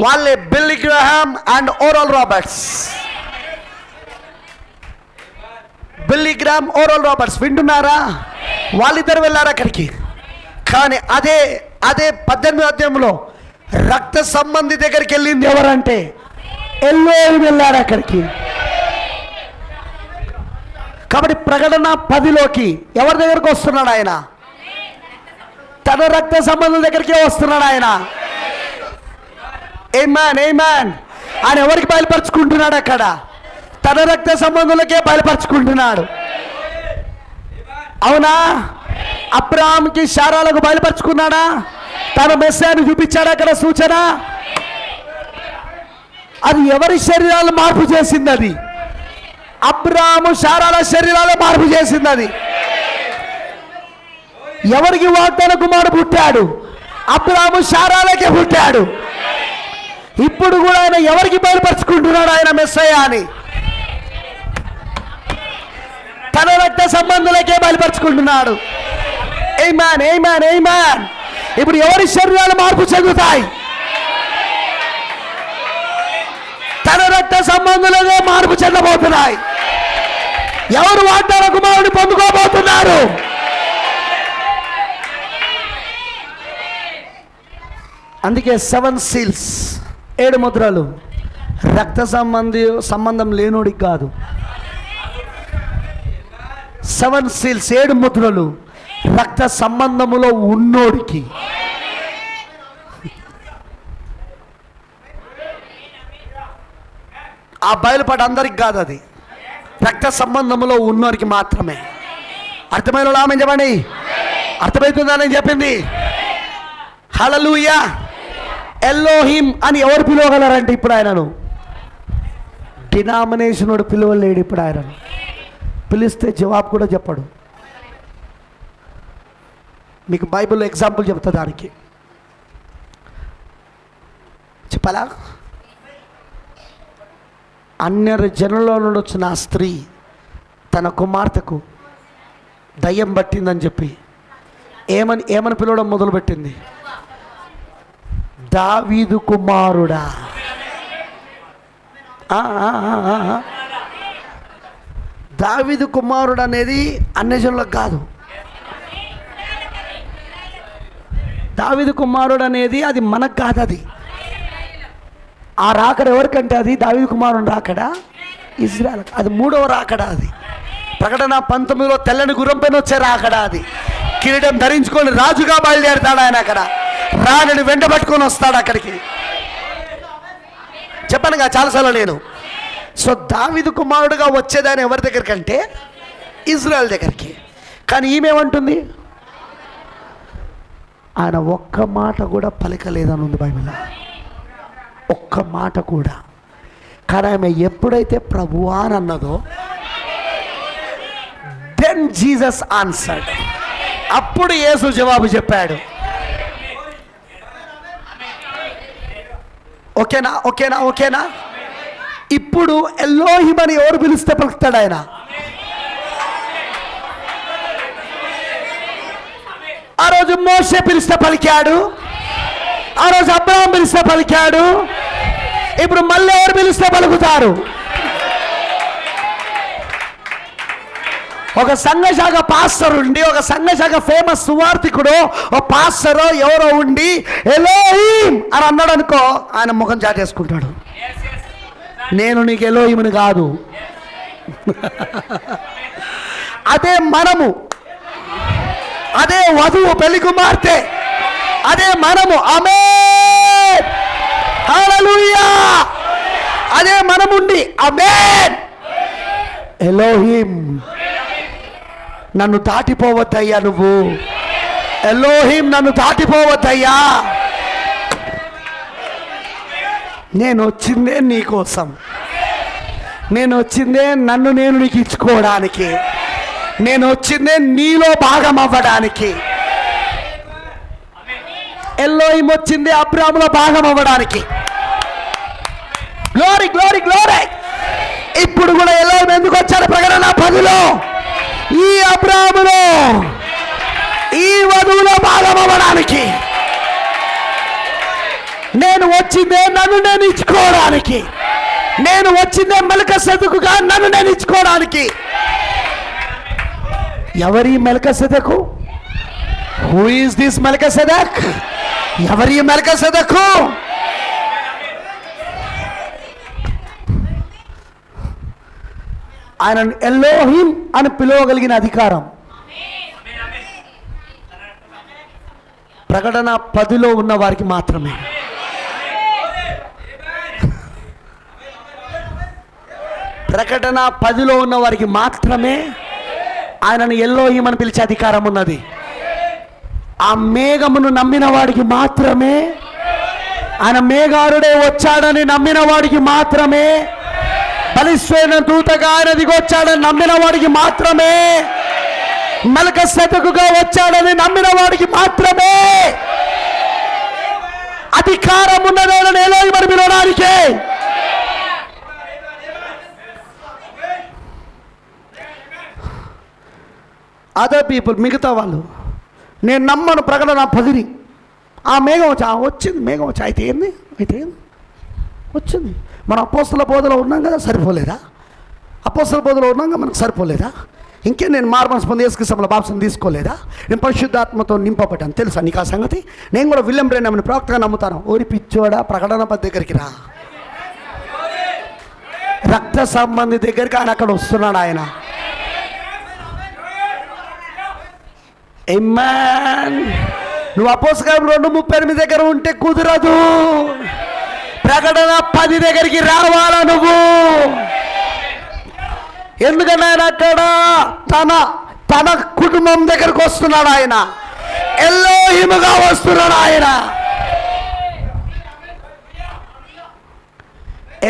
వాళ్ళే Billy Graham and Oral Roberts. Billy Graham, Oral Roberts వింటున్నారా? వాళ్ళిద్దరు వెళ్ళారు అక్కడికి. కానీ అదే 18వ అధ్యాయంలో రక్త సంబంధి దగ్గరికి వెళ్ళింది ఎవరంటే ఎల్లోహిం వెళ్ళారు అక్కడికి. కాబట్టి ప్రకటన 10లోకి ఎవరి దగ్గరికి వస్తున్నాడు ఆయన? తన రక్త సంబంధం దగ్గరికే వస్తున్నాడు ఆయన. ఆమేన్, ఆమేన్. ఆయన ఎవరికి బయలుపరుచుకుంటున్నాడు? అక్కడ తన రక్త సంబంధులకే బయలుపరుచుకుంటున్నాడు. అవునా? అబ్రాహాంకి శారాలకు బయలుపరుచుకున్నాడా? తన మెస్సాను చూపించాడు అక్కడ సూచన. అది ఎవరి శరీరాలు మార్పు చేసింది? అది అబ్రాహాము శారాల శరీరాలు మార్పు చేసింది. అది ఎవరికి వాగ్దాన కుమారుడు పుట్టాడు? అబ్రాహాము శారాలకే పుట్టాడు. ఇప్పుడు కూడా ఆయన ఎవరికి బయలుపరుచుకుంటున్నాడు? ఆయన మెస్సయ్య అని తన రక్త సంబంధులకే బయలుపరుచుకుంటున్నాడు. ఆమేన్, ఆమేన్, ఆమేన్. ఇప్పుడు ఎవరి శరీరాలు మార్పు చెందుతాయి? తన రక్త సంబంధులనే మార్పు చెందబోతున్నాయి. ఎవరు వాగ్దాన కుమారుని పొందుకోబోతున్నారు? అందుకే 7 సీల్స్, 7 ముద్రలు రక్త సంబంధం లేనోడికి కాదు. 7 సీల్స్, 7 ముద్రలు రక్త సంబంధములో ఉన్నోడికి. ఆ బయలుపాటు అందరికి కాదు, అది రక్త సంబంధములో ఉన్నోరికి మాత్రమే. అర్థమైన వాళ్ళు ఆమేన్ చెప్పండి. అర్థమవుతుందని చెప్పింది. హల్లెలూయా. ఎల్లోహిం అని ఎవరు పిలవగలరంటే ఇప్పుడు ఆయనను? డినామినేషన్ వాడు పిలవలేడు ఇప్పుడు ఆయనను. పిలిస్తే జవాబు కూడా చెప్పడు. మీకు బైబిల్లో ఎగ్జాంపుల్ చెప్తా దానికి. చెప్పాలా? అన్య జనుల్లో నుండి వచ్చిన ఆ స్త్రీ తన కుమార్తెకు దయ్యం పట్టిందని చెప్పి ఏమని పిలవడం మొదలుపెట్టింది? దావీదు కుమారుడా. దావీదు కుమారుడు అనేది అన్యజనులకు కాదు. దావీదు కుమారుడు అనేది అది మనకు కాదు. అది ఆ రాకడ ఎవరికంటే అది దావీదు కుమారుడు రాకడా ఇజ్రాయెల్. అది 3వ రాకడ. అది ప్రకటన 19లో తెల్లని గుర్రం పైన వచ్చే రాకడా. అది కిరీటం ధరించుకొని రాజుగా బయలుదేరుతాడు ఆయన. అక్కడ రాణిని వెంట పట్టుకొని వస్తాడు అక్కడికి. చెప్పాను కదా చాలాసార్లు నేను. సో దావీదు కుమారుడుగా వచ్చేదాన్ని ఎవరి దగ్గరికి అంటే ఇజ్రాయెల్ దగ్గరికి. కానీ ఈమెమంటుంది? ఆయన ఒక్క మాట కూడా పలికలేదని ఉంది బైబిల్లో. ఒక్క మాట కూడా. కానీ ఆమె ఎప్పుడైతే ప్రభువా అని అన్నదో దెన్ జీసస్ ఆన్సర్డ్. అప్పుడు యేసు జవాబు చెప్పాడు. ఓకేనా? ఓకేనా? ఓకేనా? ఇప్పుడు ఎల్లోహిం అని ఎవరు పిలిస్తే పలుకుతాడు ఆయన? ఆ రోజు మోషే పిలిస్తే పలికాడు. ఆ రోజు అబ్రహాం పిలిస్తే పలికాడు. ఇప్పుడు మళ్ళీ ఎవరు పిలిస్తే పలుకుతారు? ఒక సంఘశాఖ పాస్టర్ ఉండి, ఒక సంఘశాఖ ఫేమస్ సువార్థికుడు, ఒక పాస్టరో ఎవరో ఉండి ఎలోహిం అని అన్నాడు అనుకో, ఆయన ముఖం చాటేసుకుంటాడు. నేను నీకు ఎలోహింని కాదు. అదే మనము, అదే వధువు పెళ్లి కుమార్తె, అదే మనము. ఆమేన్, హల్లెలూయా. అదే మనముండి ఆమేన్ ఎలోహిం నన్ను దాటిపోవద్దయ్యా, నువ్వు ఎలోహిం నన్ను దాటిపోవద్దయ్యా. నేను వచ్చిందే నీ కోసం. నేను వచ్చిందే నన్ను నేను నీకు ఇచ్చుకోవడానికి. నేను వచ్చిందే నీలో భాగం అవ్వడానికి. ఎల్లోహిం వచ్చింది అబ్రాహాములో భాగం అవ్వడానికి. Glory, glory, glory. ఇప్పుడు కూడా ఎల్లోహిం ఎందుకు వచ్చాడు? ప్రకటన 10లో ఈ అబ్రాహాములో, ఈ వధువులో భాగం అవ్వడానికి. నేను వచ్చిందే నన్ను నేను ఇచ్చుకోవడానికి. నేను వచ్చిందే మెల్కీసెదెకుగా నన్ను నేను ఇచ్చుకోవడానికి. ఎవరి Melchizedek? Who is this Melchizedek? ఎవరి మెల్కీసెదెకు? ఆయన ఎలోహిం అని పిలవగలిగిన అధికారం ప్రకటన 10లో ఉన్న వారికి మాత్రమే. ప్రకటన 10లో ఉన్న వారికి మాత్రమే ఆయనను ఎలోహిం అని పిలిచే అధికారం ఉన్నది. ఆ మేఘమును నమ్మిన వాడికి మాత్రమే, ఆయన మేఘారుడే వచ్చాడని నమ్మిన వాడికి మాత్రమే, బలిష్ఠమైన దూతగా ఆయన దిగొచ్చాడని నమ్మిన వాడికి మాత్రమే, మెల్కీసెదెకుగా వచ్చాడని నమ్మిన వాడికి మాత్రమే అధికారం ఉన్నదని ఎలోహిం అని పిలవడానికి. అదర్ పీపుల్, మిగతా వాళ్ళు, నేను నమ్మను ప్రకటన 10ని. ఆ మేఘం వచ్చింది, మేఘం వచ్చి అయితే ఏంది వచ్చింది. మనం అపోస్తల బోధలో ఉన్నాం కదా, సరిపోలేదా? అపోస్తల బోధలో ఉన్నాం కదా, మనకు సరిపోలేదా? ఇంకే నేను మారుమనసు పొంది యేసుక్రీస్తులో బాప్తిసం తీసుకోలేదా? నేను పరిశుద్ధాత్మతో నింపబడ్డాను. తెలుసా నీకు ఆ సంగతి? నేను కూడా విలియం బ్రెన్హామ్ ప్రవక్తగా నమ్ముతాను. ఓరి పిచ్చోడా, ప్రకటన 10 దగ్గరికి రా. రక్త సంబంధి దగ్గరికి ఆయన అక్కడ వస్తున్నాడు. ఆయన ఆమేన్. నువ్వు అపోస్తల 2:38 దగ్గర ఉంటే కుదరదు. ప్రకటన 10 దగ్గరికి రావాలా నువ్వు? ఎందుకంటే ఆయన అక్కడ తన కుటుంబం దగ్గరకు వస్తున్నాడు. ఆయన ఎలోహిముగా వస్తున్నాడు. ఆయన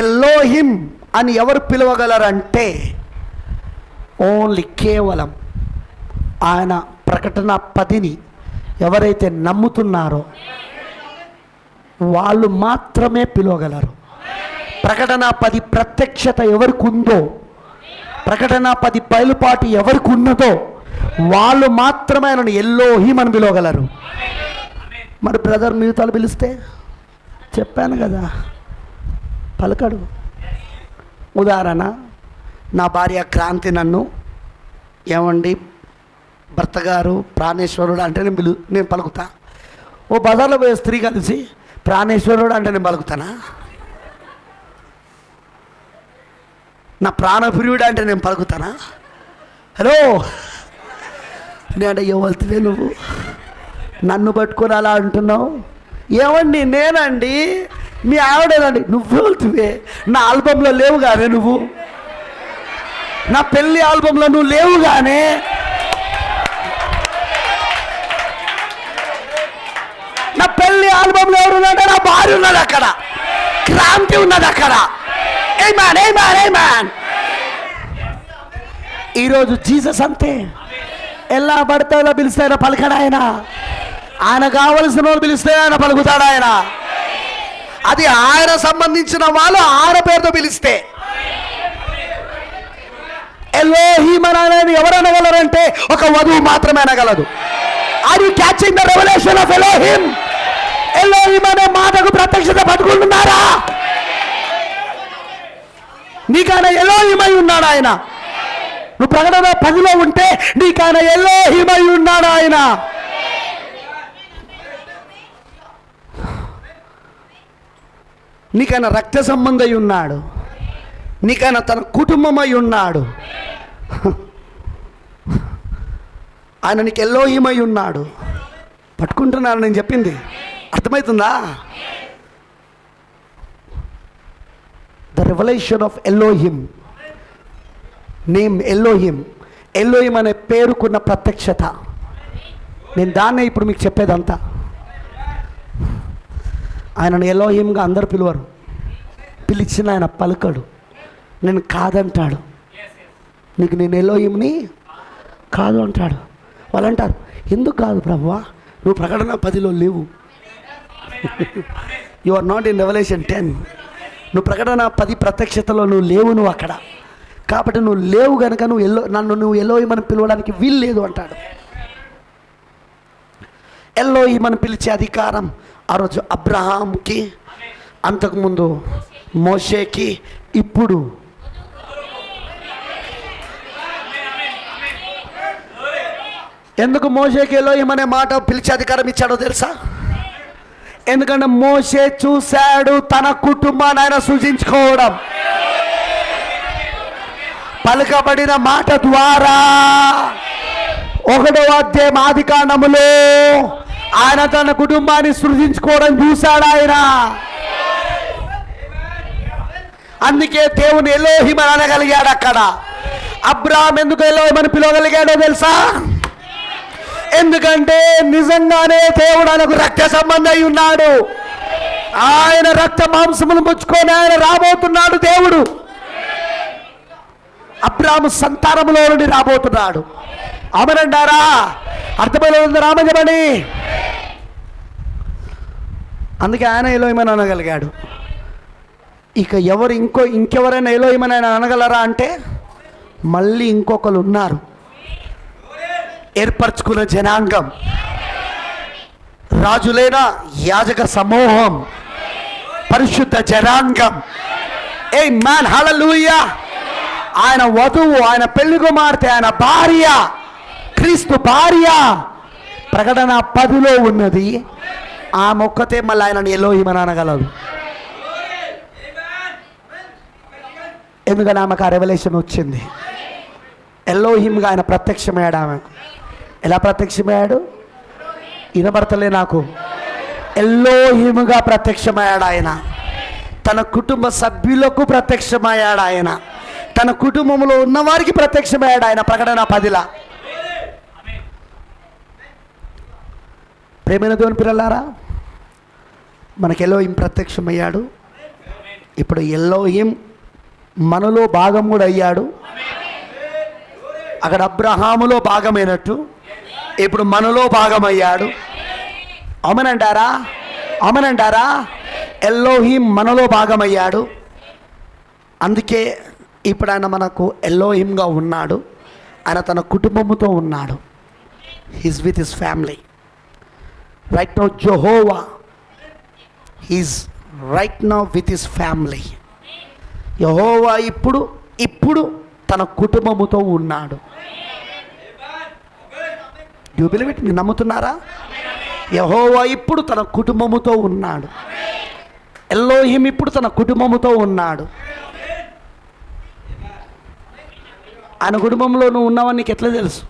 ఎలోహిం అని ఎవరు పిలవగలరంటే ఓన్లీ కేవలం ఆయన ప్రకటన 10ని ఎవరైతే నమ్ముతున్నారో వాళ్ళు మాత్రమే పిలవగలరు. ప్రకటన 10 ప్రత్యక్షత ఎవరికి ఉందో, ప్రకటన 10 బయలుపాటు ఎవరికి ఉన్నదో వాళ్ళు మాత్రమే ఆయనను ఎలోహిం అని పిలవగలరు. మరి బ్రదర్ మిగతాలు పిలిస్తే చెప్పాను కదా, పలకడు. ఉదాహరణ, నా భార్య క్రాంతి నన్ను ఏమండి భర్త గారు ప్రాణేశ్వరుడు అంటే నేను పలుకుతా. ఓ బజార్లో పోయే స్త్రీ కలిసి ప్రాణేశ్వరుడు అంటే నేను పలుకుతానా? నా ప్రాణప్రియుడు అంటే నేను పలుకుతానా? హలో, నేను ఎవరివే నువ్వు నన్ను పట్టుకొని అలా అంటున్నావు? ఏమండి నేనండి, మీ ఆవిడేనండి. నువ్వెవరివే? నా ఆల్బంలో లేవు కానీ నువ్వు, నా పెళ్లి ఆల్బంలో నువ్వు లేవు కానీ, నా పెళ్లి ఆల్బంలో ఎవరున్నాడు? నా భార్య ఉన్నది అక్కడ, క్రాంతి ఉన్నది అక్కడ. ఆమేన్, ఆమేన్, ఆమేన్. ఈరోజు జీసస్ అంతే. ఎలా పడితే అలా పిలిస్తే ఆయన పలకడు. ఆయన కావలసిన వాళ్ళు పిలిస్తే ఆయన పలుకుతాడు. అది ఆయన సంబంధించిన వాళ్ళు ఆయన పేరుతో పిలిస్తే. ఎలోహిం అని ఎవరు అనగలరంటే ఒక వధువు మాత్రమే అనగలదు. Are you catching the revolution of Elohim? Elohim అనే మాటకు ప్రత్యక్షత పట్టుకుంటున్నారా? నీకైనా ఎలోహిమై ఉన్నాడు ఆయన. నువ్వు ప్రకటన 10లో ఉంటే నీకైనా ఎలోహిమై ఉన్నాడు ఆయన. నీకైనా రక్త సంబంధై ఉన్నాడు, నీకైనా తన కుటుంబమై ఉన్నాడు. ఆయన నీకు ఎలోహిమై ఉన్నాడు. పట్టుకుంటున్నాను నేను చెప్పింది అర్థమవుతుందా? The revolution of Elohim, name Elohim. Elohim అనే పేరుకున్న ప్రత్యక్షత. నేను దాన్నే ఇప్పుడు మీకు చెప్పేదంతా. ఆయనను ఎలోహింగా అందరు పిలువరు. పిలిచిన ఆయన పలుకడు, నేను కాదంటాడు. నీకు నేను ఎలోహింని కాదు అంటాడు. వాళ్ళు అంటారు, ఎందుకు కాదు ప్రభువా? నువ్వు ప్రకటన 10లో లేవు. You are not in revolution 10. నువ్వు ప్రకటన 10 ప్రత్యక్షతలో నువ్వు లేవు. నువ్వు అక్కడ కాబట్టి నువ్వు లేవు కనుక నువ్వు ఎలోహిం అని పిలవడానికి వీలు లేదు అంటాడు. ఎలోహిం అని పిలిచే అధికారం ఆ రోజు అబ్రహాంకి అంతకుముందు మోషేకి, ఇప్పుడు ఎందుకు మోషేకి ఎలోహిం అనే మాట పిలిచే అధికారం ఇచ్చాడో తెలుసా? ఎందుకంటే మోషే చూశాడు తన కుటుంబాన్ని ఆయన సృజించుకోవడం. పలుకబడిన మాట ద్వారా 1వ అధ్యాయం ఆదికాండములో ఆయన తన కుటుంబాన్ని సృజించుకోవడం చూశాడు ఆయన. అందుకే దేవుని ఎలోహిం అని అనగలిగాడు. అక్కడ అబ్రాహాం ఎందుకు ఎలోహిం అని పిలవగలిగాడో తెలుసా? ఎందుకంటే నిజంగానే దేవుడు ఆయనకు రక్త సంబంధం అయి ఉన్నాడు. ఆయన రక్త మాంసమును పుచ్చుకొని ఆయన రాబోతున్నాడు. దేవుడు అబ్రాహాము సంతానములో నుండి రాబోతున్నాడు. ఆమేనంటారా? అర్థమైన రామజమని. అందుకే ఆయన ఎలోహిం అని అనగలిగాడు. ఇక ఇంకెవరైనా ఎలోహిం అని ఆయన అనగలరా అంటే మళ్ళీ ఇంకొకరు ఉన్నారు. ఏర్పరచుకున్న జనాంగం, రాజులైన యాజక సమూహం, పరిశుద్ధ జనాంగం. ఆమేన్, హల్లెలూయా. ఆయన వధువు, ఆయన పెళ్లి కుమార్తె, ఆయన భార్య, క్రీస్తు భార్య. ప్రకటన 10లో ఉన్నది. ఆ మొక్కతే మళ్ళీ ఆయనని ఎలోహిం అని అనగలదు. ఎందుకంటే ఆమెకు ఆ రెవల్యూషన్ వచ్చింది. ఎలోహింగా ఆయన ప్రత్యక్షమయ్యాడు. ఆమెకు ఎలా ప్రత్యక్షమయ్యాడు? వినబడతలే నాకు. ఎలోహిముగా ప్రత్యక్షమయ్యాడు ఆయన. తన కుటుంబ సభ్యులకు ప్రత్యక్షమయ్యాడు ఆయన. తన కుటుంబంలో ఉన్నవారికి ప్రత్యక్షమయ్యాడు ఆయన. ప్రకటన 10లా. ప్రేమైన దేవుని పిల్లలారా, మనకు ఎలోహిం ప్రత్యక్షమయ్యాడు. ఇప్పుడు ఎలోహిం మనలో భాగం కూడా అయ్యాడు. అక్కడ అబ్రహాములో భాగమైనట్టు ఇప్పుడు మనలో భాగమయ్యాడు. అవునంటారా? అవునంటారా? ఎలోహిం మనలో భాగమయ్యాడు. అందుకే ఇప్పుడు ఆయన మనకు ఎలోహింగా ఉన్నాడు. ఆయన తన కుటుంబముతో ఉన్నాడు. He's with his family right now. Jehovah he's right now with his family. యెహోవా ఇప్పుడు తన కుటుంబముతో ఉన్నాడు. You believe it? మీరు నమ్ముతున్నారా? యెహోవా ఇప్పుడు తన కుటుంబముతో ఉన్నాడు. ఎలోహిం ఇప్పుడు తన కుటుంబముతో ఉన్నాడు. ఆయన కుటుంబంలో నువ్వు ఉన్నావని నీకు ఎట్లా తెలుసు?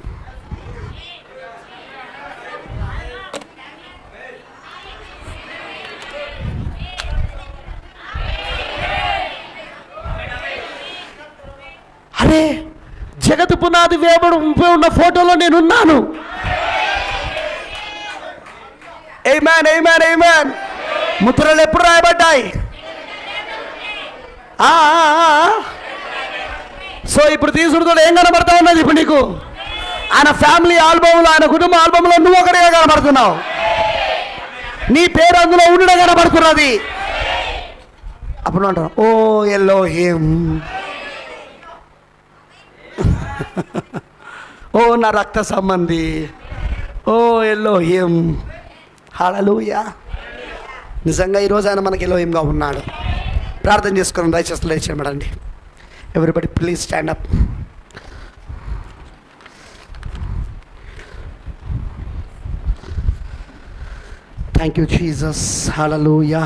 అరే, జగత్ పునాది వేయబడి ఉన్న ఫోటోలో నేనున్నాను. ఆమేన్, ఆమేన్, ఆమేన్. ముద్రలు ఎప్పుడు రాయబడ్డాయి? సో ఇప్పుడు తీసుడుతో ఏం కనబడతా ఉన్నది? ఇప్పుడు నీకు ఆయన ఫ్యామిలీ ఆల్బమ్లో, ఆయన కుటుంబ ఆల్బమ్లో నువ్వు ఒకటిగా కనబడుతున్నావు. నీ పేరు అందులో ఉండడం కనబడుతున్నది. అప్పుడు అంటావు, ఓ ఎలోహిం, ఓ నా రక్త సంబంధి, ఓ ఎలోహిం. హల్లెలూయా. నిజంగా ఈరోజు ఆయన మనకి ఎలోహింగా ఉన్నాడు. ప్రార్థన చేసుకున్నాం. దయచేసి లేచేయమనండి. Everybody please stand up. Thank you Jesus. Hallelujah.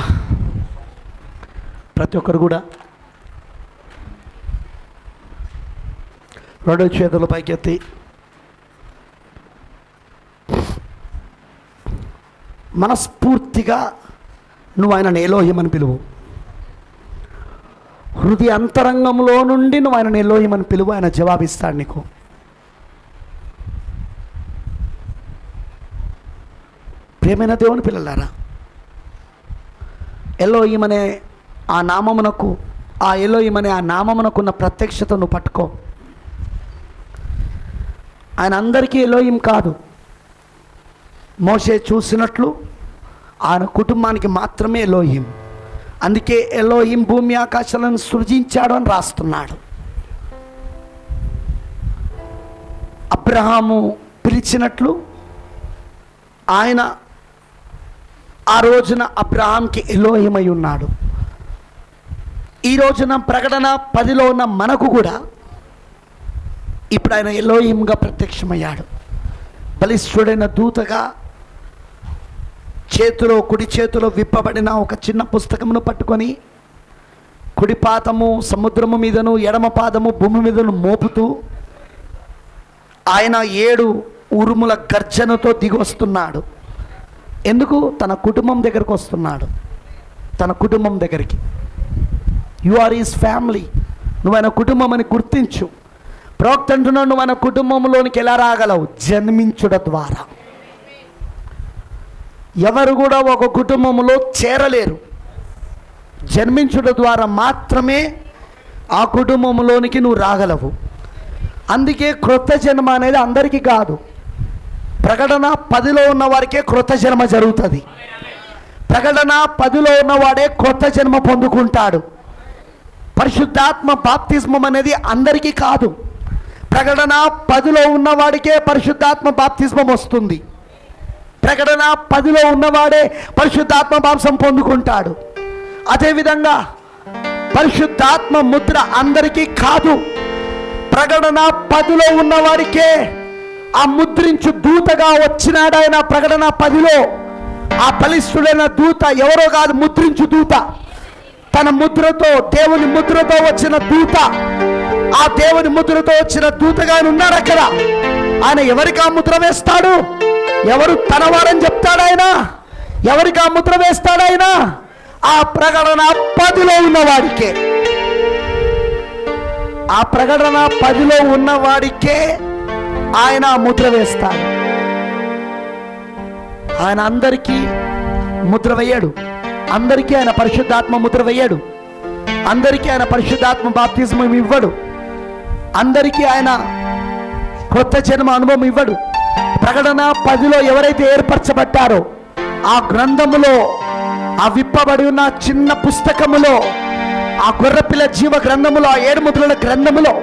ప్రతి ఒక్కరు కూడా 2 చేతుల పైకెత్తి మనస్ఫూర్తిగా నువ్వు ఆయనను ఎలోహిం అని పిలువు. హృదయ అంతరంగంలో నుండి నువ్వు ఆయనను ఎలోహిం అని పిలువు. ఆయన జవాబిస్తాడు నీకు. ప్రియమైన దేవుని పిల్లలారా, ఎలోహిం అనే ఆ నామమునకు, ఆ ఎలోహిం అనే ఆ నామమునకున్న ప్రత్యక్షత నువ్వు పట్టుకో. ఆయన అందరికీ ఎలోహిం కాదు. మోషే చూసినట్లు ఆయన కుటుంబానికి మాత్రమే ఎలోహిం. అందుకే ఎలోహిం భూమి ఆకాశాలను సృజించాడు అని రాస్తున్నాడు. అబ్రహాము పిలిచినట్లు ఆయన ఆ రోజున అబ్రహాంకి ఎలోహిం అయి ఉన్నాడు. ఈ రోజున ప్రకటన 10లో ఉన్న మనకు కూడా ఇప్పుడు ఆయన ఎలోహింగా ప్రత్యక్షమయ్యాడు. బలిష్ఠుడైన దూతగా కుడి చేతిలో విప్పబడిన ఒక చిన్న పుస్తకమును పట్టుకొని కుడి పాదము సముద్రము మీదను ఎడమ పాదము భూమి మీదను మోపుతూ ఆయన 7 ఉరుముల గర్జనతో దిగి వస్తున్నాడు. ఎందుకు? తన కుటుంబం దగ్గరకు వస్తున్నాడు. తన కుటుంబం దగ్గరికి. You are is family. నువ్వు ఆయన కుటుంబం అని గుర్తించు. ప్రవక్త అంటున్నాడు, నువ్వు ఆయన కుటుంబంలోనికి ఎలా రాగలవు? జన్మించుట ద్వారా. ఎవరు కూడా ఒక కుటుంబంలో చేరలేరు. జన్మించుట ద్వారా మాత్రమే ఆ కుటుంబంలోనికి నువ్వు రాగలవు. అందుకే క్రొత్త జన్మ అనేది అందరికీ కాదు. ప్రకటన 10లో ఉన్న వారికే క్రొత్త జన్మ జరుగుతుంది. ప్రకటన 10లో ఉన్నవాడే క్రొత్త జన్మ పొందుకుంటాడు. పరిశుద్ధాత్మ బాప్తిస్మం అనేది అందరికీ కాదు. ప్రకటన 10లో ఉన్నవాడికే పరిశుద్ధాత్మ బాప్తిస్మం వస్తుంది. ప్రకటన 10లో ఉన్నవాడే పరిశుద్ధాత్మ బాప్సం పొందుకుంటాడు. అదేవిధంగా పరిశుద్ధాత్మ ముద్ర అందరికీ కాదు. ప్రకటన 10లో ఉన్నవాడికే ఆ ముద్రించు దూతగా వచ్చినాడు ఆయన. ప్రకటన 10లో ఆ బలిష్ఠుడైన దూత ఎవరో కాదు, ముద్రించు దూత. తన ముద్రతో, దేవుని ముద్రతో వచ్చిన దూత. ఆ దేవుని ముద్రతో వచ్చిన దూతగా ఆయన ఉన్నాడు అక్కడ. ఆయన ఎవరికి ఆ ముద్ర వేస్తాడు? ఎవరు తన వారని చెప్తాడు ఆయన? ఎవరికి ఆ ముద్ర వేస్తాడు ఆయన? ఆ ప్రకటన 10లో ఉన్నవాడికే. ఆ ప్రకటన 10లో ఉన్నవాడికే ఆయన ముద్ర వేస్తాడు. ఆయన అందరికీ ముద్ర వేయడు. అందరికీ ఆయన పరిశుద్ధాత్మ ముద్ర వేయడు. అందరికీ ఆయన పరిశుద్ధాత్మ బాప్తిజం ఇవ్వడు. అందరికీ ఆయన కొత్త జన్మ అనుభవం ఇవ్వడు. ప్రకటన 10లో ఎవరైతే ఏర్పరచబడ్డారో ఆ గ్రంథములో, ఆ విప్పబడి ఉన్న చిన్న పుస్తకములో, ఆ గొర్రెపిల్ల జీవ గ్రంథములో, ఆ 7 ముద్రల గ్రంథములో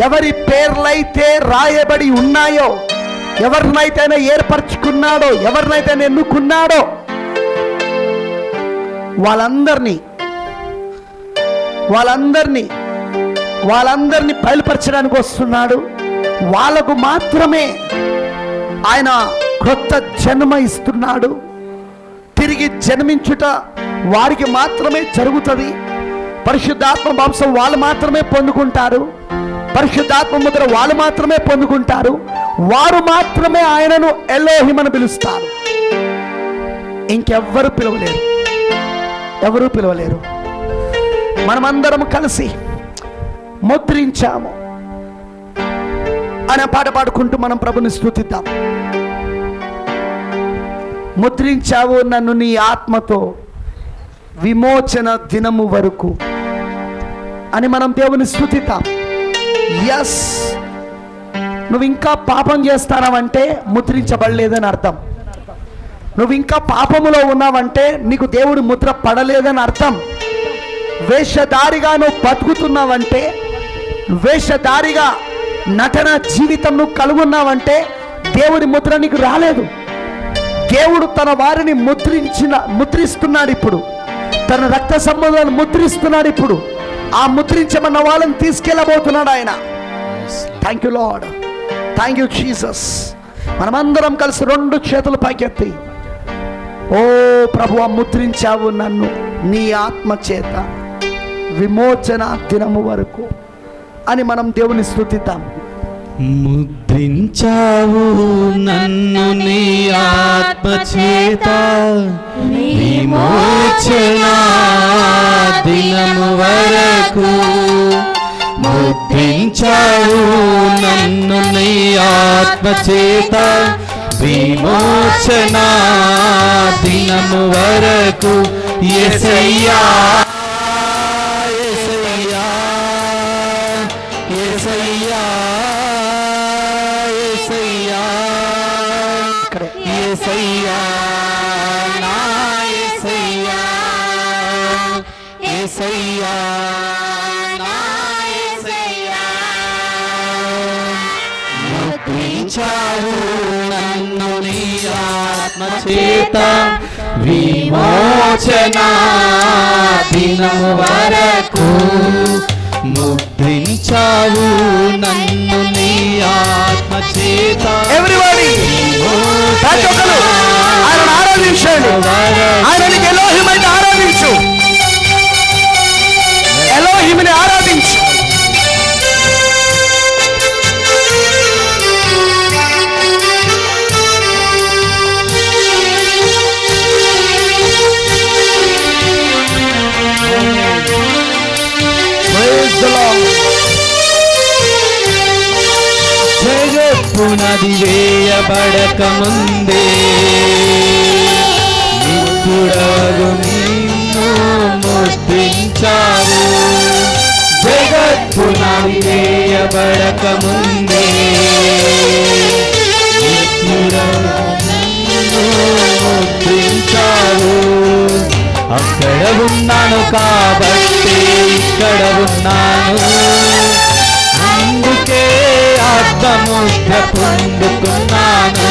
ఎవరి పేర్లైతే రాయబడి ఉన్నాయో, ఎవరినైతే ఆయన ఏర్పరచుకున్నాడో, ఎవరినైతే ఆయన ఎన్నుకున్నాడో వాళ్ళందరినీ బయలుపరచడానికి వస్తున్నాడు. వాళ్ళకు మాత్రమే ఆయన కొత్త జన్మ ఇస్తున్నాడు. తిరిగి జన్మించుట వారికి మాత్రమే జరుగుతుంది. పరిశుద్ధాత్మ మాంసం వాళ్ళు మాత్రమే పొందుకుంటారు. పరిశుద్ధాత్మ ముద్ర వాళ్ళు మాత్రమే పొందుకుంటారు. వారు మాత్రమే ఆయనను ఎలోహిం అని పిలుస్తారు. ఇంకెవ్వరు పిలవలేరు. ఎవరు పిలవలేరు. మనమందరం కలిసి ముద్రించాము అనే పాట పాడుకుంటూ మనం ప్రభుని స్తుతిద్దాం. ముద్రించావు నన్ను నీ ఆత్మతో విమోచన దినము వరకు అని మనం దేవుని స్తుతిద్దాం. ఎస్, నువ్వు ఇంకా పాపం చేస్తానంటే ముద్రించబడలేదని అర్థం. నువ్వు ఇంకా పాపములో ఉన్నావంటే నీకు దేవుడి ముద్ర పడలేదని అర్థం. వేషధారిగా నువ్వు బతుకుతున్నావంటే, వేషధారిగా నటన జీవితం నువ్వు కలుగున్నావంటే దేవుడి ముద్ర నీకు రాలేదు. దేవుడు తన వారిని ముద్రిస్తున్నాడు. ఇప్పుడు తన రక్త సంబంధాలను ముద్రిస్తున్నాడు. ఇప్పుడు ఆ ముద్రించమన్న వాళ్ళని తీసుకెళ్ళబోతున్నాడు ఆయన. Thank you lord, thank you Jesus. మనమందరం కలిసి 2 చేతులు పైకెత్తి, ఓ ప్రభువా, ముద్రించావు నన్ను నీ ఆత్మ చేత విమోచన దినము వరకు అని మనం దేవుని స్తుతిద్దాం. ముద్రించావు నన్ను నీ ఆత్మ చేత విమోచన దినము వరకు. ముద్రించావు నన్ను నీ ఆత్మ చేత విమోచన దినము వరకు. యేసయ్యా యేసయ్యా యేసయ్యా యేసయ్యా యేసయ్యా నా యేసయ్యా యేసయ్యా నా యేసయ్యా. ముద్రించావు నన్ను నీ ఆత్మ చేత విమోచన దినము వరకు ముద్రించావు నన్ను నీ ఆత్మ చేత. ఎవ్రీబడి ప్రతి ఒక్కరు ఆయనను ఆరాధించండి. ఆయనకి ఎలోహిం అయితే ఆరాధించు, ఎలోహింని ఆరాధించు. జగత్పునది వేయబడక ముందే నిత్యుడగు నిన్ను ముద్రించావు. జగత్పునది వేయబడక ముందే నిత్యుడగు నిన్ను ముద్రించావు. అక్కడ ఉన్నాను కాబట్టి ఇక్కడ ఉన్నాను, అందుకే ఆత్మముద్ర పొందుకున్నాను.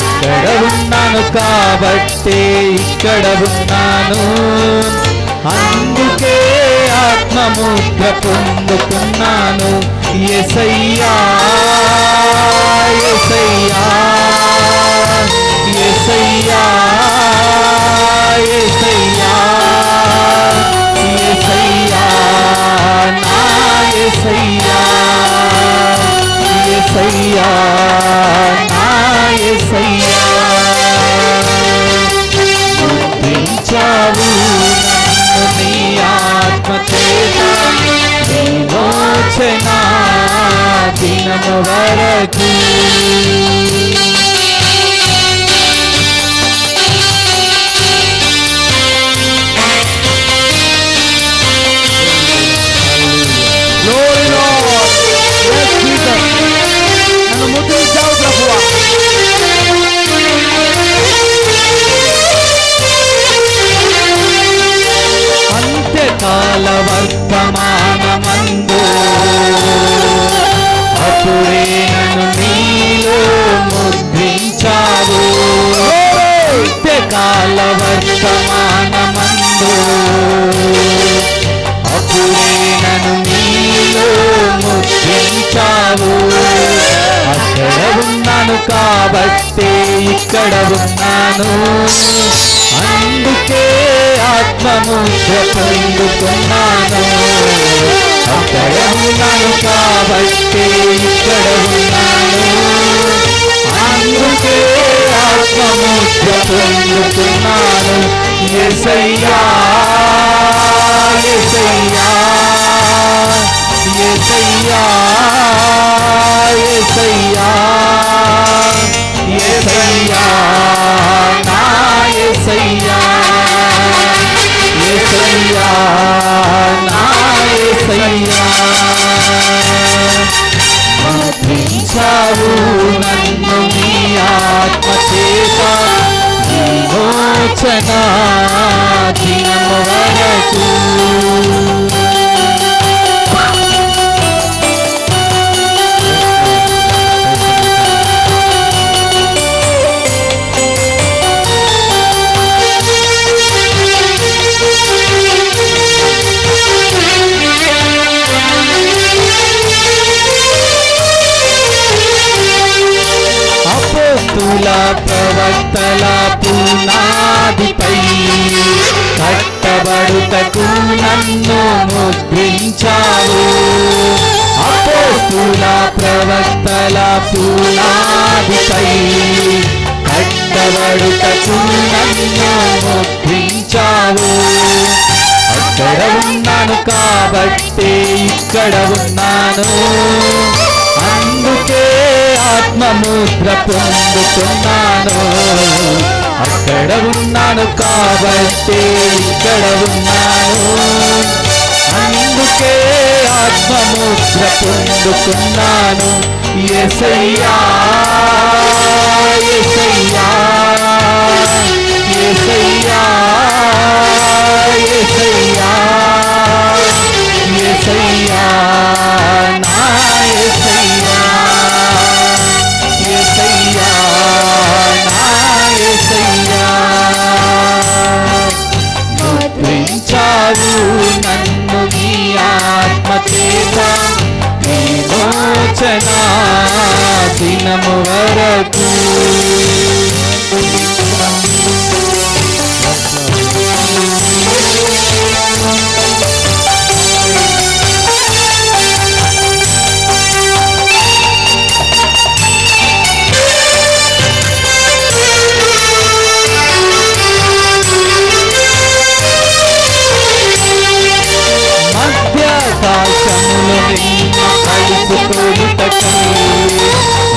అక్కడ ఉన్నాను కాబట్టి ఇక్కడ ఉన్నాను, అందుకే ఆత్మముద్ర పొందుకున్నాను. యేసయ్యా యేసయ్యా యేసయ్యా యేసయ్యా యేసయ్యా నా యేసయ్యా యేసయ్యా నా యేసయ్యా. ముద్రించావు నన్ను నీ ఆత్మ చేత, విమోచన దినము వరకు. నన్ను ముద్రించావు ప్రభువా. అంత్యకాల వర్తమానమందు అప్పుడే నన్ను నీలో ముద్రించావు. అంత్యకాల వర్తమానమందు అప్పుడే నన్ను నీలో ముద్రించావు. అక్కడ ఉన్నాను కాబట్టి ఇక్కడ ఉన్నాను, అందుకే ఆత్మముద్ర పొందుకున్నాను. అక్కడ ఉన్నాను కాబట్టి ఇక్కడ ఉన్నాను, అందుకే ఆత్మముద్ర పొందుకున్నాను. యేసయ్యా యేసయ్యా యేసయ్యా యేసయ్యా యేసయ్యా నా యేసయ్యా యేసయ్యా నా యేసయ్యా. ముద్రించావు నన్ను నీ ఆత్మ చేత, విమోచన దినము వరకు. అపోస్తుల ప్రవక్తల పునాదిపై కట్టబడుటకు నన్ను ముద్రించావు. అపోస్తుల ప్రవక్తల పునాదిపై కట్టబడుటకు నన్ను ముద్రించావు. అక్కడ ఉన్నాను కాబట్టి ఇక్కడ ఉన్నాను, అందుకే ఆత్మముద్ర పొందుకున్నాను. అక్కడ ఉన్నాను కాబట్టి ఇక్కడ ఉన్నాను, అందుకే ఆత్మముద్ర పొందుకున్నాను. యేసయ్యా యేసయ్యా యేసయ్యా యేసయ్యా యేసయ్యా నా యేసయ్యా యేసయ్యా నా యేసయ్యా. ముద్రించావు దినము వరకు కలుపుకొనుటకు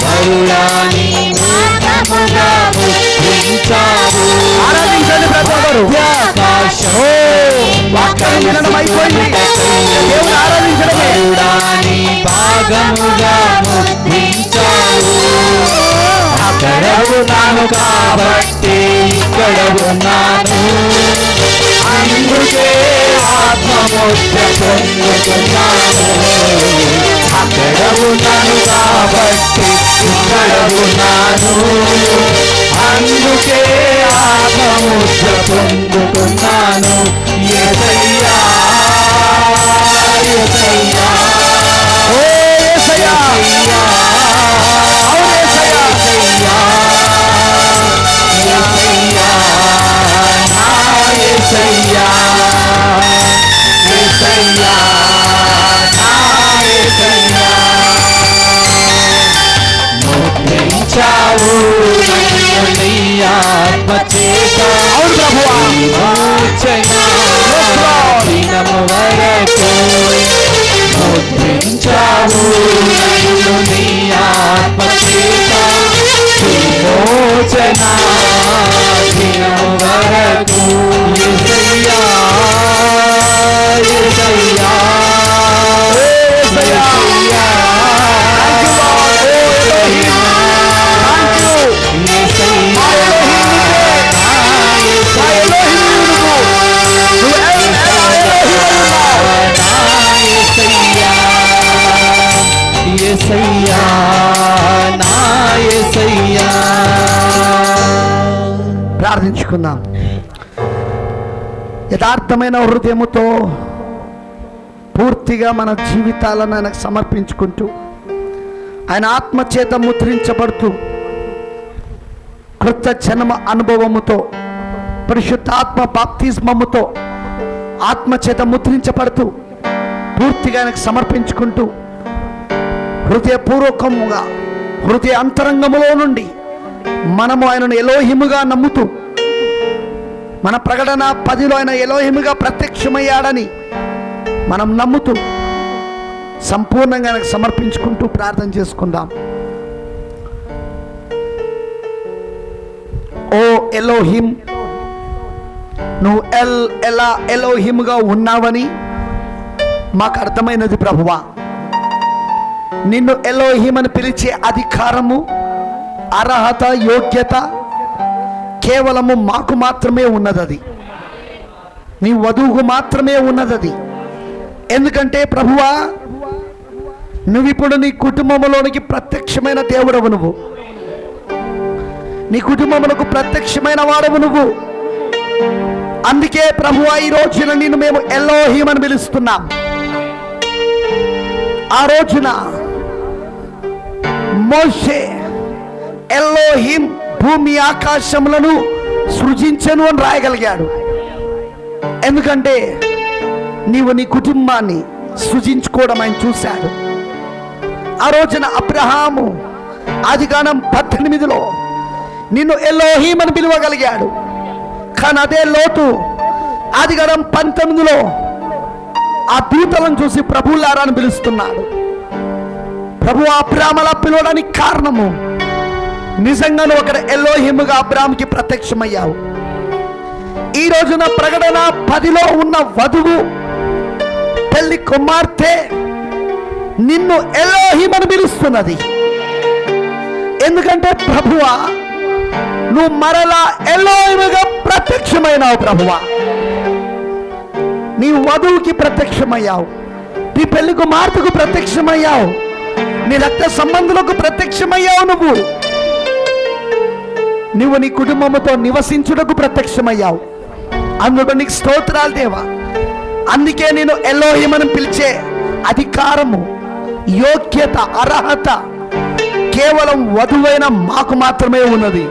వరుడాని మూలముగా ముద్రించావు. ఆరాధించండి ప్రతి ఒక్కరు. వాక్యం వినడం అయిపోయింది. దేవుని ఆరాధించడమే. వరుడాని భాగముగా ముద్రించావు. అక్కడ ఉన్నాను కాబట్టి ఇక్కడ ఉన్నాను, అందుకే ఆత్మముద్ర పొందుతున్నాను. అక్కడ ఉన్నాను కాబట్టి ఇక్కడ ఉన్నాను, అందుకే ఆత్మముద్ర పొందుతున్నాను. యేసయ్యా యేసయ్యా ఓ యేసయ్యా, యేసయ్యా అవును యేసయ్యా, యేసయ్యా యేసయ్యా నా యేసయ్యా యేసయ్యా నా యేసయ్యా. ముద్రించావు నీ ఆత్మ చేత, అవును ప్రభువా, విమోచన దినము వరకు. ముద్రించావు నీ ఆత్మ చేత, విమోచన దినము వరకు. యేసయ్యా యేసయ్యా యేసయ్యా యేసయ్యా నా యేసయ్యా. ప్రార్థించుకుందాం. యథార్థమైన హృదయముతో పూర్తిగా మన జీవితాలను ఆయనకు సమర్పించుకుంటూ, ఆయన ఆత్మచేత ముద్రించబడుతూ, కృత జన్మ అనుభవముతో, పరిశుద్ధాత్మ బాప్తిస్మముతో ఆత్మచేత ముద్రించబడుతూ పూర్తిగా ఆయనకు సమర్పించుకుంటూ, హృదయపూర్వకముగా హృదయ అంతరంగములో నుండి మనము ఆయనను ఎలోహిముగా నమ్ముతూ, మన ప్రకటన 10లో ఆయన ఎలోహిముగా ప్రత్యక్షమయ్యాడని మనం నమ్ముతూ సంపూర్ణంగా ఆయనకు సమర్పించుకుంటూ ప్రార్థన చేసుకుందాం. ఓ ఎలోహిం, నువ్వు ఎలా ఎలోహిముగా ఉన్నావని మాకు అర్థమైనది ప్రభువా. నిన్ను ఎలోహిం అని పిలిచే అధికారము, అర్హత, యోగ్యత కేవలము మాకు మాత్రమే ఉన్నది. నీ వధువుకు మాత్రమే ఉన్నది. ఎందుకంటే ప్రభువా, నువ్విప్పుడు నీ కుటుంబంలోనికి ప్రత్యక్షమైన దేవుడవు. నువ్వు నీ కుటుంబములకు ప్రత్యక్షమైన వాడవు నువ్వు. అందుకే ప్రభువా, ఈ రోజున నిన్ను మేము ఎలోహిం అని పిలుస్తున్నాం. ఆ రోజున మోషే ఎలోహిం భూమి ఆకాశములను సృజించను అని రాయగలిగాడు. ఎందుకంటే నీవు నీ కుటుంబాన్ని సృజించుకోవడం ఆయన చూశాడు. ఆ రోజున అబ్రహాము ఆదికాండం 18లో నిన్ను ఎలోహిం అని పిలవగలిగాడు. కానీ అదే లోతు ఆదికాండం 19లో ఆ దూతలను చూసి ప్రభువులారా అని పిలుస్తున్నాడు. ప్రభు అబ్రాహాములా పిలవడానికి కారణము, నిజంగాను ఒక ఎలోహిముగా అబ్రాహాముకి ప్రత్యక్షమయ్యావు. ఈ రోజున ప్రకటన 10లో ఉన్న వధువు, పెళ్లి కుమార్తె నిన్ను ఎలోహిం అని పిలుస్తున్నది. ఎందుకంటే ప్రభువా, నువ్వు మరలా ఎలోహిముగా ప్రత్యక్షమైనావు. ప్రభువా, నీ వధువుకి ప్రత్యక్షమయ్యావు, నీ పెళ్లి కుమార్తెకు ప్రత్యక్షమయ్యావు, నీ రక్త సంబంధులకు ప్రత్యక్షమయ్యావు. నువ్వు నీ కుటుంబముతో నివసించుటకు ప్రత్యక్షమయ్యావు. అందుకు నీకు స్తోత్రాలు దేవా. అందుకే నేను ఎలోహిం అని పిలిచే అధికారము, యోగ్యత, అర్హత కేవలం వధువైన మాకు మాత్రమే ఉన్నది.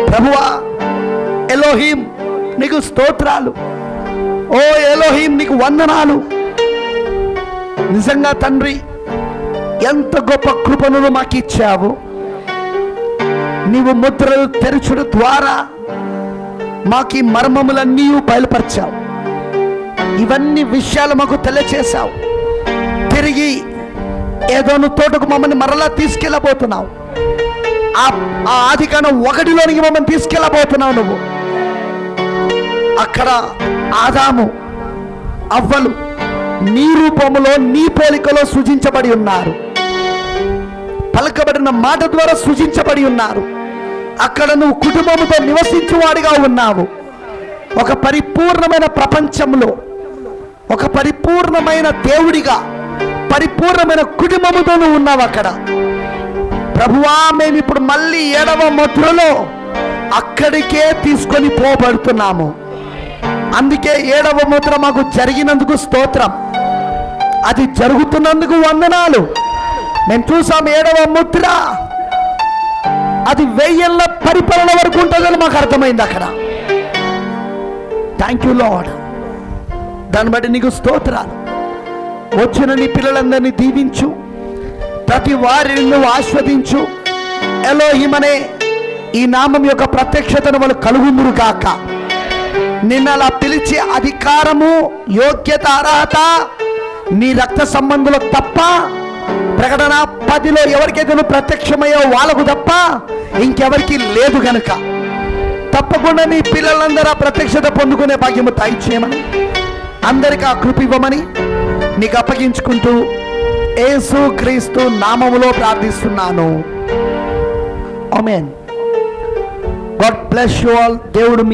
ప్రభువా, ఎలోహీం నీకు స్తోత్రాలు. ఓ ఎలోహీం నీకు వందనాలు. నిజంగా తండ్రి, ఎంత గొప్ప కృపను మాకు ఇచ్చావు. నీవు ముద్రలు తెరచుడు ద్వారా మాకు ఈ మర్మములన్నీ బయలుపరిచావు. ఇవన్నీ విషయాలు మాకు తెలియచేశావు. తిరిగి ఏదోను తోటకు మమ్మల్ని మరలా తీసుకెళ్ళబోతున్నావు. ఆ ఆదికాండం 1లోనికి మమ్మల్ని తీసుకెళ్ళబోతున్నావు నువ్వు. అక్కడ ఆదాము అవ్వలు నీ రూపములో నీ పోలికలో సృజించబడి ఉన్నారు. పలకబడిన మాట ద్వారా సృజించబడి ఉన్నారు. అక్కడ నువ్వు కుటుంబముతో నివసించువాడిగా ఉన్నావు. ఒక పరిపూర్ణమైన ప్రపంచంలో ఒక పరిపూర్ణమైన దేవుడిగా పరిపూర్ణమైన కుటుంబముతో నువ్వు ఉన్నావు అక్కడ. ప్రభువా, మేము ఇప్పుడు మళ్ళీ 7వ ముద్రలో అక్కడికే తీసుకొని పోబడుతున్నాము. అందుకే 7వ ముద్ర మాకు జరిగినందుకు స్తోత్రం. అది జరుగుతున్నందుకు వందనాలు. మేము చూసాం 7వ ముద్ర అది 1000 ఏళ్ల పరిపాలన వరకు ఉంటుందని మాకు అర్థమైంది అక్కడ. Thank you lord. దాన్ని బట్టి నీకు స్తోత్రాలు. వచ్చిన నీ పిల్లలందరినీ దీవించు, ప్రతి వారిని నువ్వు ఆస్వాదించు. ఎలోహిం అనే ఈ నామం యొక్క ప్రత్యక్షతను వాళ్ళు కలుగుందురు కాక. నిన్న అలా పిలిచే అధికారము, యోగ్యత, అర్హత నీ రక్త సంబంధులకు తప్ప, ప్రకటన 10లో ఎవరికైతే నువ్వు ప్రత్యక్షమయ్యో వాళ్ళకు తప్ప ఇంకెవరికి లేదు గనుక తప్పకుండా నీ పిల్లలందరూ ఆ ప్రత్యక్షత పొందుకునే భాగ్యము దయచేయమని, అందరికీ ఆ కృప ఇవ్వమని నీకు అప్పగించుకుంటూ యేసు క్రీస్తు నామములో ప్రార్థిస్తున్నాను. ఆమేన్. God bless you all. దేవుడు